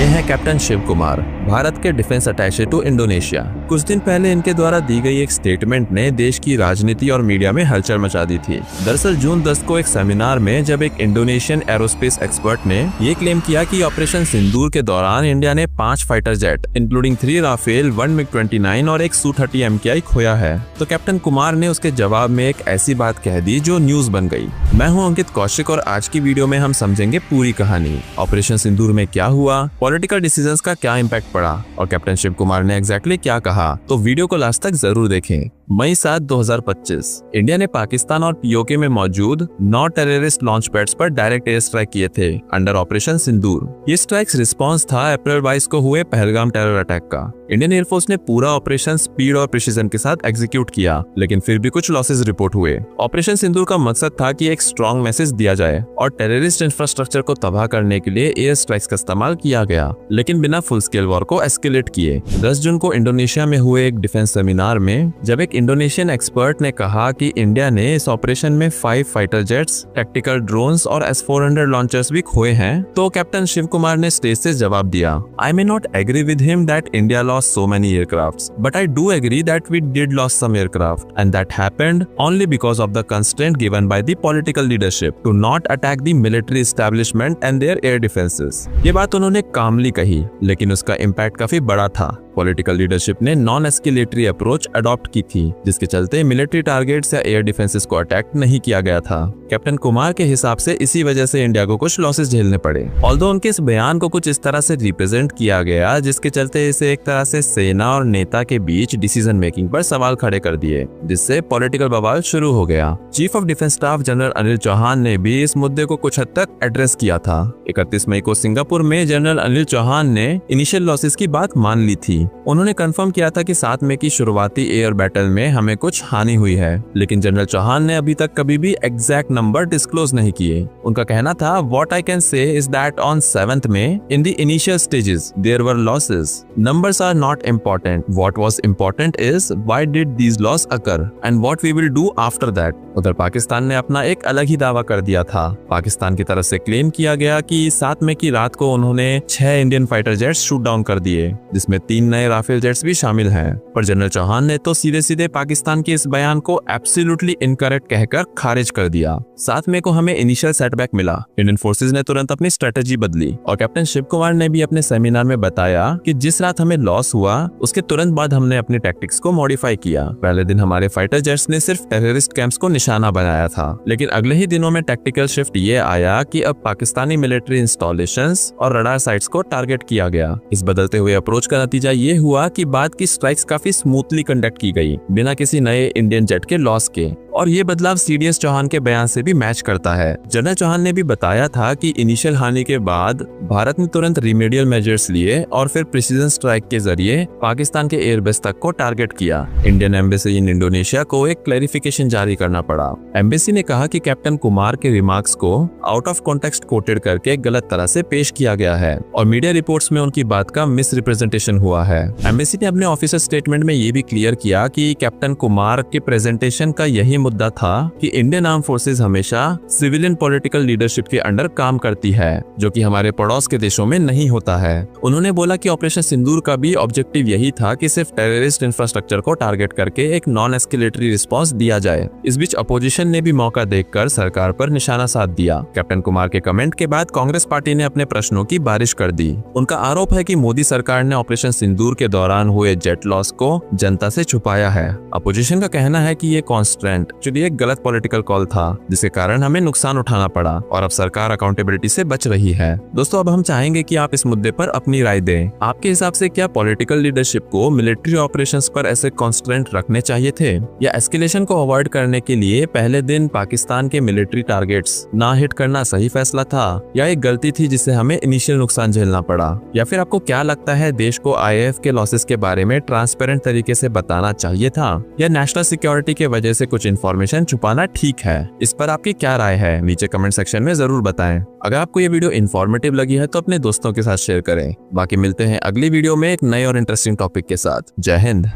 हैं कैप्टन शिव कुमार, भारत के defence अटैचे to Indonesia. कुछ दिन पहले इनके द्वारा दी गई एक स्टेटमेंट ने देश की राजनीति और मीडिया में हलचल मचा दी थी। दरअसल जून 10 को एक सेमिनार में जब एक इंडोनेशियन एरोस्पेस एक्सपर्ट ने ये क्लेम किया कि ऑपरेशन सिंदूर के दौरान इंडिया ने 5 fighter jet including 3 Rafale, 1 MiG-29 और एक Su-30 MKI खोया है, तो कैप्टन कुमार ने उसके जवाब में एक ऐसी बात कह दी जो न्यूज बन गई। मैं हूं अंकित कौशिक और आज की वीडियो में हम समझेंगे पूरी कहानी। ऑपरेशन सिंदूर में क्या हुआ, पॉलिटिकल डिसीजंस का क्या इम्पैक्ट पड़ा और कैप्टन शिव कुमार ने एग्जैक्टली क्या कहा, तो वीडियो को लास्ट तक जरूर देखें। मई 7, 2025 इंडिया ने पाकिस्तान और पीओके में मौजूद 9 टेररिस्ट लॉन्च पैड्स पर डायरेक्ट एयर स्ट्राइक किए थे अंडर ऑपरेशन सिंदूर। ये स्ट्राइक्स रिस्पांस था अप्रैल 22 को हुए पहलगाम टेरर अटैक का। इंडियन एयरफोर्स ने पूरा ऑपरेशन स्पीड और प्रिसीजन के साथ एग्जीक्यूट किया, लेकिन फिर भी कुछ लॉसेस रिपोर्ट हुए। ऑपरेशन सिंदूर का मकसद था कि एक स्ट्रॉन्ग मैसेज दिया जाए और टेररिस्ट इंफ्रास्ट्रक्चर को तबाह करने के लिए एयर स्ट्राइक्स का इस्तेमाल किया गया, लेकिन बिना फुल स्केल वॉर को एस्केलेट किए। 10 जून को इंडोनेशिया में हुए एक डिफेंस सेमिनार में जब एक इंडोनेशियन एक्सपर्ट ने कहा कि इंडिया ने इस ऑपरेशन में 5 फाइटर जेट्स, टैक्टिकल ड्रोन्स और S-400 लॉन्चर्स भी खोए हैं, तो कैप्टन शिव कुमार ने स्टेज से जवाब दिया, I may not agree with him that India lost so many aircrafts, but I do agree that we did lose some aircraft, and that happened only because of the constraint given by the political leadership to not attack the military establishment and their air defenses। ये बात उन्होंने कामली कही, लेकिन उसका impact काफी बड़ा था। Political leadership ने नॉन एस्केलेटरी अप्रोच अडॉप्ट की थी, जिसके चलते मिलिट्री टारगेट्स या एयर डिफेंसेस को अटैक नहीं किया गया था। कैप्टन कुमार के हिसाब से इसी वजह से इंडिया को कुछ लॉसेस झेलने पड़े। ऑल्दो उनके इस बयान को कुछ इस तरह से रिप्रेजेंट किया गया जिसके चलते इसे एक तरह से सेना और नेता के बीच डिसीजन मेकिंग पर सवाल खड़े कर दिए, जिससे पॉलिटिकल बवाल शुरू हो गया। Chief of defence staff general Anil Chauhan ने भी इस मुद्दे को कुछ हद तक एड्रेस किया था। 31 मई को सिंगापुर में जनरल अनिल चौहान ने इनिशियल लॉसेस की बात मान ली थी। उन्होंने कंफर्म किया था कि 7 मई की शुरुआती एयर बैटल में हमें कुछ हानि हुई है, लेकिन जनरल चौहान ने अभी तक कभी भी एग्जैक्ट नंबर डिस्क्लोज नहीं किए। उनका कहना था, what I can say is that on 7th May in the initial stages there were losses. Numbers are not important. What was important is why did these loss occur and what we will do after that. उधर पाकिस्तान ने अपना एक अलग ही दावा कर दिया था। पाकिस्तान की तरफ से क्लेम किया गया कि 7 मई की रात को उन्होंने 6 Indian fighter jets shoot down कर दिए, जिसमें 3 नए राफेल जेट्स भी शामिल हैं। पर जनरल चौहान ने तो सीधे सीधे पाकिस्तान के इस बयान को एब्सोल्युटली इनकरेक्ट कहकर खारिज कर दिया। 7 मई को हमें इनिशियल सेटबैक मिला। इंडियन फोर्सेज ने तुरंत अपनी स्ट्रेटेजी बदली और कैप्टन शिव कुमार ने भी अपने सेमिनार में बताया कि जिस रात हमें लॉस हुआ उसके तुरंत बाद हमने अपने टैक्टिक्स को मॉडिफाई किया। पहले दिन हमारे फाइटर जेट्स ने सिर्फ टेररिस्ट कैंप्स को निशाना बनाया था, लेकिन अगले ही दिनों में टैक्टिकल शिफ्ट ये आया कि अब पाकिस्तानी मिलिट्री इंस्टॉलेशंस और रडार साइट्स को टारगेट किया गया। इस बदलते हुए अप्रोच का नतीजा ये हुआ कि बाद की स्ट्राइक्स काफी स्मूथली कंडक्ट की गई बिना किसी नए इंडियन जेट के लॉस के, और ये बदलाव सीडीएस चौहान के बयान से भी मैच करता है। जनरल चौहान ने भी बताया था कि इनिशियल हानि के बाद भारत ने तुरंत रिमेडियल मेजर्स लिए और फिर प्रिसीजन स्ट्राइक के जरिए पाकिस्तान के एयरबेस तक को टारगेट किया। इंडियन एम्बेसी इन इंडोनेशिया को एक क्लैरिफिकेशन जारी करना पड़ा। एम्बेसी ने कहा कि कैप्टन कुमार के रिमार्क्स को आउट ऑफ कॉन्टेक्स्ट कोटेड करके गलत तरह से पेश किया गया है और मीडिया रिपोर्ट्स में उनकी बात का मिस रिप्रेजेंटेशन हुआ है। एम्बेसी ने अपने ऑफिशियल स्टेटमेंट में ये भी क्लियर किया कि कैप्टन कुमार के प्रेजेंटेशन का यही मुद्दा था कि इंडियन आर्म फोर्सेज हमेशा सिविलियन पॉलिटिकल लीडरशिप के अंडर काम करती है, जो कि हमारे पड़ोस के देशों में नहीं होता है। उन्होंने बोला कि ऑपरेशन सिंदूर का भी ऑब्जेक्टिव यही था कि सिर्फ टेररिस्ट इंफ्रास्ट्रक्चर को टारगेट करके एक नॉन एस्केलेटरी रिस्पांस दिया जाए। इस बीच अपोजिशन ने भी मौका देखकर सरकार पर निशाना साध दिया। कैप्टन कुमार के कमेंट के बाद कांग्रेस पार्टी ने अपने प्रश्नों की बारिश कर दी। उनका आरोप है कि मोदी सरकार ने ऑपरेशन सिंदूर के दौरान हुए जेट लॉस को जनता से छुपाया है। अपोजिशन का कहना है कि ये कॉन्स्टेंट एक्चुअली एक गलत पॉलिटिकल कॉल था, जिसके कारण हमें नुकसान उठाना पड़ा और अब सरकार अकाउंटेबिलिटी से बच रही है। दोस्तों, अब हम चाहेंगे कि आप इस मुद्दे पर अपनी राय दें। आपके हिसाब से क्या पॉलिटिकल लीडरशिप को मिलिट्री ऑपरेशंस पर ऐसे कॉन्स्टेंट रखने चाहिए थे, या एस्केलेशन को अवॉइड करने के लिए पहले दिन पाकिस्तान के मिलिट्री टारगेट्स ना हिट करना सही फैसला था, या एक गलती थी जिससे हमें इनिशियल नुकसान झेलना पड़ा? या फिर आपको क्या लगता है देश को आईएएफ के लॉसेस के बारे में ट्रांसपेरेंट तरीके से बताना चाहिए था, या नेशनल सिक्योरिटी के वजह से कुछ इन्फॉर्मेशन छुपाना ठीक है? इस पर आपकी क्या राय है नीचे कमेंट सेक्शन में जरूर बताएं। अगर आपको ये वीडियो इन्फॉर्मेटिव लगी है तो अपने दोस्तों के साथ शेयर करें। बाकी मिलते हैं अगली वीडियो में एक नए और इंटरेस्टिंग टॉपिक के साथ। जय हिंद।